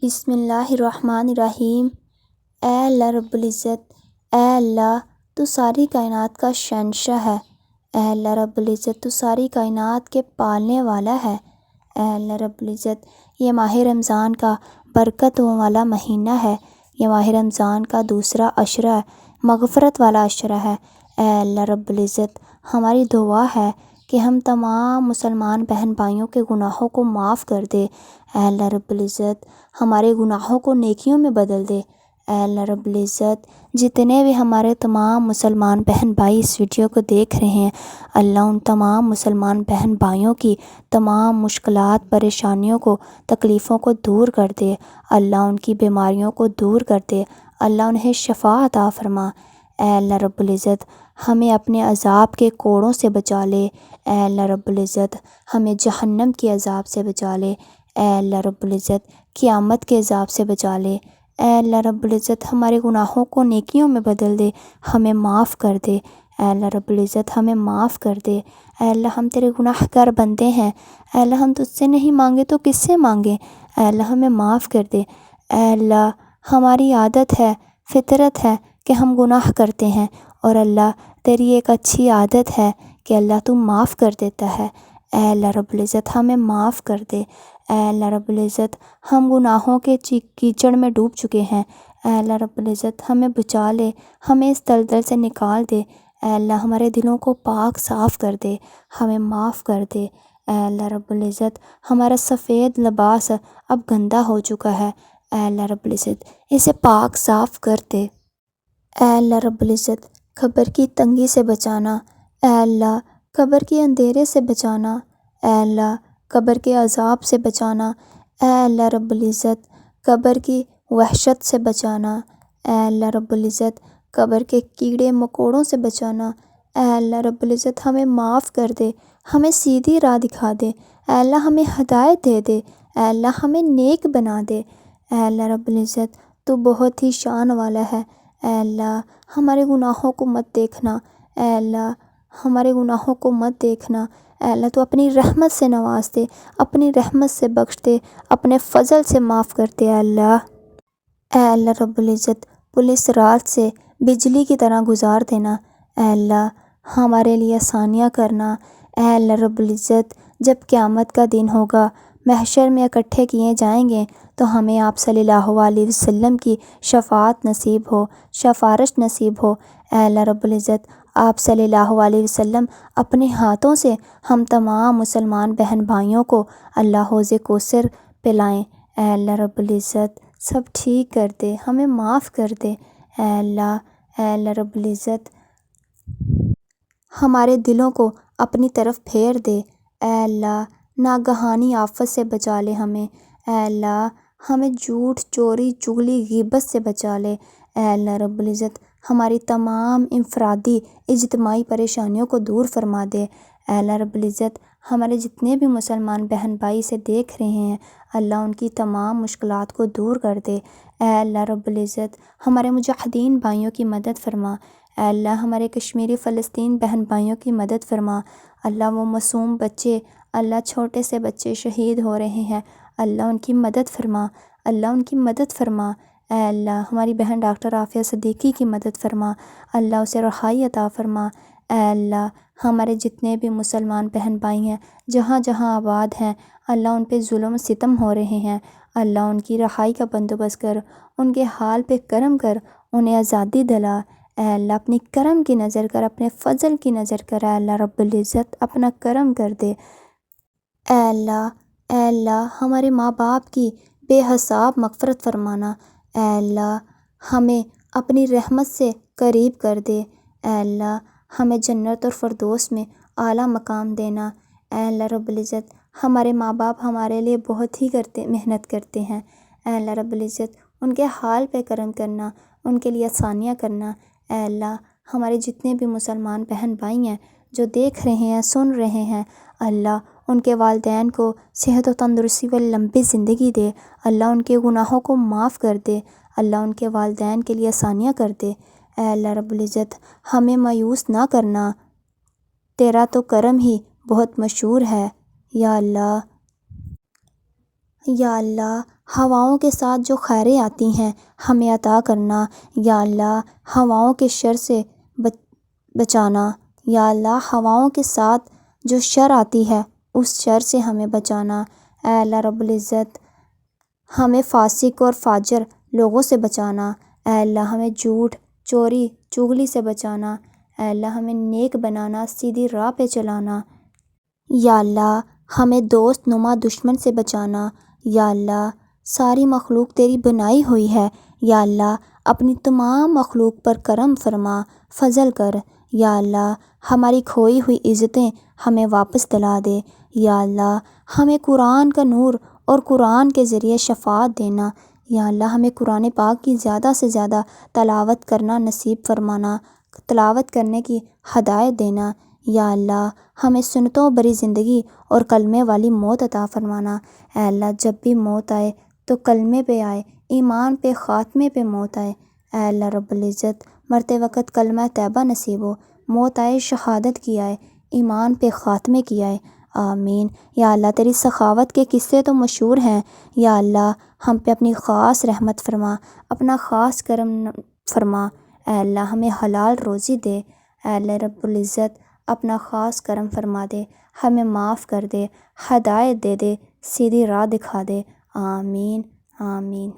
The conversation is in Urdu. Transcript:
بسم اللہ الرحمن الرحیم۔ اے اللہ رب العزت، اے اللہ تو ساری کائنات کا شہنشاہ ہے۔ اے اللہ رب العزت تو ساری کائنات کے پالنے والا ہے۔ اے اللہ رب العزت، یہ ماہ رمضان کا برکتوں والا مہینہ ہے۔ یہ ماہ رمضان کا دوسرا عشرہ ہے، مغفرت والا عشرہ ہے۔ اے اللہ رب العزت، ہماری دعا ہے کہ ہم تمام مسلمان بہن بھائیوں کے گناہوں کو معاف کر دے۔ اے اللہ رب العزت، ہمارے گناہوں کو نیکیوں میں بدل دے۔ اے اللہ رب العزت، جتنے بھی ہمارے تمام مسلمان بہن بھائی اس ویڈیو کو دیکھ رہے ہیں، اللہ ان تمام مسلمان بہن بھائیوں کی تمام مشکلات، پریشانیوں کو، تکلیفوں کو دور کر دے۔ اللہ ان کی بیماریوں کو دور کر دے۔ اللہ انہیں شفا عطا فرما۔ اے اللہ رب العزت، ہمیں اپنے عذاب کے کوڑوں سے بچا لے۔ اے اللہ رب العزت، ہمیں جہنم کے عذاب سے بچا لے۔ اے اللہ رب العزت، قیامت کے عذاب سے بچا لے۔ اے اللہ رب العزت، ہمارے گناہوں کو نیکیوں میں بدل دے، ہمیں معاف کر دے۔ اے اللہ رب العزت، ہمیں معاف کر دے۔ اے اللہ، ہم تیرے گناہ گار بندے ہیں۔ اے اللہ، ہم تجھ سے نہیں مانگے تو کس سے مانگیں؟ اے اللہ، ہمیں معاف کر دے۔ اے اللہ، ہماری عادت ہے، فطرت ہے کہ ہم گناہ کرتے ہیں، اور اللہ تیری ایک اچھی عادت ہے کہ اللہ تو معاف کر دیتا ہے۔ اے اللہ رب العزت، ہمیں معاف کر دے۔ اے اللہ رب العزت، ہم گناہوں کے کیچڑ میں ڈوب چکے ہیں۔ اے اللہ رب العزت، ہمیں بچا لے، ہمیں اس دلدل سے نکال دے۔ اے اللہ، ہمارے دلوں کو پاک صاف کر دے، ہمیں معاف کر دے۔ اے اللہ رب العزت، ہمارا سفید لباس اب گندا ہو چکا ہے۔ اے اللہ رب العزت، اسے پاک صاف کر دے۔ اے اللہ رب العزت، قبر کی تنگی سے بچانا۔ اے اللہ، قبر کے اندھیرے سے بچانا۔ اے اللہ، قبر کے عذاب سے بچانا۔ اے اللہ رب العزت، قبر کی وحشت سے بچانا۔ اے اللہ رب العزت، قبر کے کیڑے مکوڑوں سے بچانا۔ اے اللہ رب العزت، ہمیں معاف کر دے، ہمیں سیدھی راہ دکھا دے۔ اے اللہ، ہمیں ہدایت دے دے۔ اے اللہ، ہمیں نیک بنا دے۔ اے اللہ رب العزت، تو بہت ہی شان والا ہے۔ اے اللہ، ہمارے گناہوں کو مت دیکھنا۔ اے اللہ، ہمارے گناہوں کو مت دیکھنا۔ اے اللہ، تو اپنی رحمت سے نواز دے، اپنی رحمت سے بخش دے، اپنے فضل سے معاف کر دے۔ اے اللہ، اے اللہ رب العزت، پولیس رات سے بجلی کی طرح گزار دینا۔ اے اللہ، ہمارے لیے آسانیاں کرنا۔ اے اللہ رب العزت، جب قیامت کا دن ہوگا، محشر میں اکٹھے کیے جائیں گے، تو ہمیں آپ صلی اللہ علیہ وسلم کی شفاعت نصیب ہو، سفارش نصیب ہو۔ اے اللہ رب العزت، آپ صلی اللہ علیہ وسلم اپنے ہاتھوں سے ہم تمام مسلمان بہن بھائیوں کو اللہ حوض کوثر پلائیں۔ اے اللہ رب العزت، سب ٹھیک کر دے، ہمیں معاف کر دے۔ اے اللہ رب العزت، ہمارے دلوں کو اپنی طرف پھیر دے۔ اے اللہ، ناگہانی آفت سے بچا لے ہمیں۔ اے اللہ، ہمیں جھوٹ، چوری، چغلی، غیبت سے بچا لے۔ اے اللہ رب العزت، ہماری تمام انفرادی اجتماعی پریشانیوں کو دور فرما دے۔ اے اللہ رب العزت، ہمارے جتنے بھی مسلمان بہن بھائی سے دیکھ رہے ہیں، اللہ ان کی تمام مشکلات کو دور کر دے۔ اے اللہ رب العزت، ہمارے مجاہدین بھائیوں کی مدد فرما۔ اے اللہ، ہمارے کشمیری فلسطین بہن بھائیوں کی مدد فرما۔ اللہ، وہ معصوم بچے، اللہ چھوٹے سے بچے شہید ہو رہے ہیں، اللہ ان کی مدد فرما۔ اللہ ان کی مدد فرما۔ اے اللہ، ہماری بہن ڈاکٹر عافیہ صدیقی کی مدد فرما، اللہ اسے رہائی عطا فرما۔ اے اللہ، ہمارے جتنے بھی مسلمان بہن بھائی ہیں، جہاں جہاں آباد ہیں، اللہ ان پہ ظلم و ستم ہو رہے ہیں، اللہ ان کی رہائی کا بندوبست کر، ان کے حال پہ کرم کر، انہیں آزادی دلا۔ اے اللہ، اپنی کرم کی نظر کر، اپنے فضل کی نظر کر۔ اے اللہ رب العزت، اپنا کرم کر دے۔ اے اللہ، اے اللہ، ہمارے ماں باپ کی بے حساب مغفرت فرمانا۔ اے اللہ، ہمیں اپنی رحمت سے قریب کر دے۔ اے اللہ، ہمیں جنت اور فردوس میں اعلیٰ مقام دینا۔ اے اللہ رب العزت، ہمارے ماں باپ ہمارے لیے بہت ہی محنت کرتے ہیں۔ اے اللہ رب العزت، ان کے حال پہ کرم کرنا، ان کے لیے آسانیاں کرنا۔ اے اللہ، ہمارے جتنے بھی مسلمان بہن بھائی ہیں جو دیکھ رہے ہیں، سن رہے ہیں، اللہ ان کے والدین کو صحت و تندرستی و لمبی زندگی دے۔ اللہ ان کے گناہوں کو معاف کر دے۔ اللہ ان کے والدین کے لیے آسانیاں کر دے۔ اے اللہ رب العزت، ہمیں مایوس نہ کرنا، تیرا تو کرم ہی بہت مشہور ہے۔ یا اللہ، یا اللہ، ہواؤں کے ساتھ جو خیریں آتی ہیں ہمیں عطا کرنا۔ یا اللہ ہواؤں کے شر سے بچانا۔ یا اللہ ہواؤں کے ساتھ جو شر آتی ہے اس شر سے ہمیں بچانا۔ اے اللہ رب العزت ہمیں فاسق اور فاجر لوگوں سے بچانا۔ اے اللہ ہمیں جھوٹ، چوری، چغلی سے بچانا۔ اے اللہ ہمیں نیک بنانا، سیدھی راہ پہ چلانا۔ یا اللہ ہمیں دوست نما دشمن سے بچانا۔ یا اللہ ساری مخلوق تیری بنائی ہوئی ہے۔ یا اللہ اپنی تمام مخلوق پر کرم فرما، فضل کر۔ یا اللہ ہماری کھوئی ہوئی عزتیں ہمیں واپس دلا دے۔ یا اللہ ہمیں قرآن کا نور اور قرآن کے ذریعے شفاعت دینا۔ یا اللہ ہمیں قرآن پاک کی زیادہ سے زیادہ تلاوت کرنا نصیب فرمانا، تلاوت کرنے کی ہدایت دینا۔ یا اللہ ہمیں سنتوں بری زندگی اور کلمے والی موت عطا فرمانا۔ اے اللہ جب بھی موت آئے تو کلمے پہ آئے، ایمان پہ، خاتمے پہ موت آئے۔ اے اللہ رب العزت مرتے وقت کلمہ طیبہ نصیب ہو، موت آئے شہادت کی آئے، ایمان پہ خاتمے کی آئے، آمین۔ یا اللہ تیری سخاوت کے قصے تو مشہور ہیں۔ یا اللہ ہم پہ اپنی خاص رحمت فرما، اپنا خاص کرم فرما۔ اے اللہ ہمیں حلال روزی دے۔ اے اللہ رب العزت اپنا خاص کرم فرما دے، ہمیں معاف کر دے، ہدایت دے دے، سیدھی راہ دکھا دے، آمین آمین۔